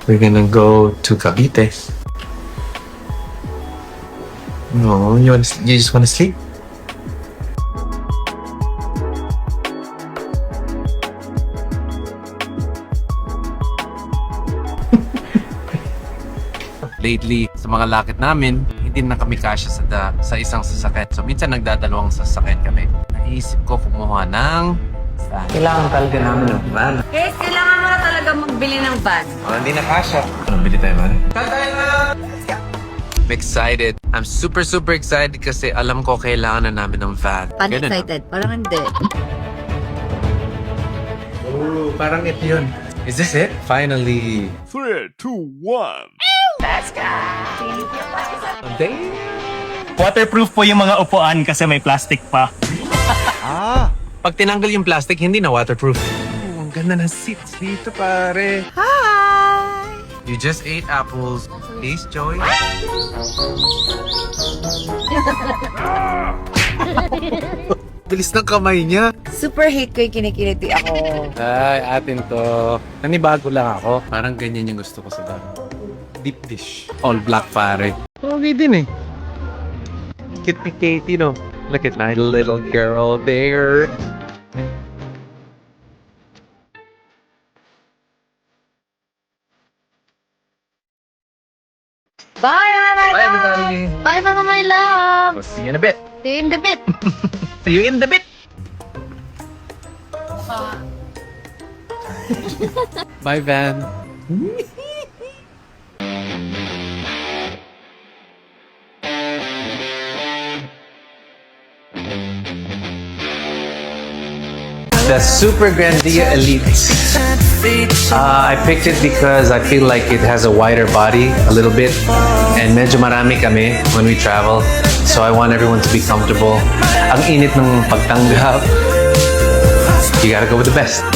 We're gonna go to Cavite. No, you just wanna sleep? Lately, sa mga lakit namin, hindi na kami kasya sa isang sasakyan. So, minsan nagdadalawang sasakyan kami. Naisip ko kumuha ng van. Kailangan talaga namin ng van. Guys, kailangan mo na talaga magbili ng van. Hindi na kasya. Anong bili tayo, man? I'm excited. I'm super excited kasi alam ko kailangan na namin ng van. Paano Ganun. excited? Parang hindi. Oh, parang ito yun. Is this it? Finally. 3, 2, 1. Waterproof po yung mga upuan kasi may plastic pa. Pag tinanggal yung plastic, hindi na waterproof. Oh, ang ganda ng seats dito, pare. Hi! You just ate apples. Please, Joy. Bilis ng kamay niya. Super hate ko yung kinikiliti ako. Ay, atin to. Nanibago lang ako. Parang ganyan yung gusto ko sa bago. Deep dish. All black, pare. Okay din eh. Cute ni Katie, no? Look at my little girl there. Bye, my Bye, love! everybody. Bye, my love! We'll see you in a bit. See you in the bit. See you in the bit. Bye, Van. The Super Grandia Elite. I picked it because I feel like it has a wider body a little bit and medyo marami kami when we travel. So I want everyone to be comfortable. Ang init ng pagtanggap. You gotta go with the best.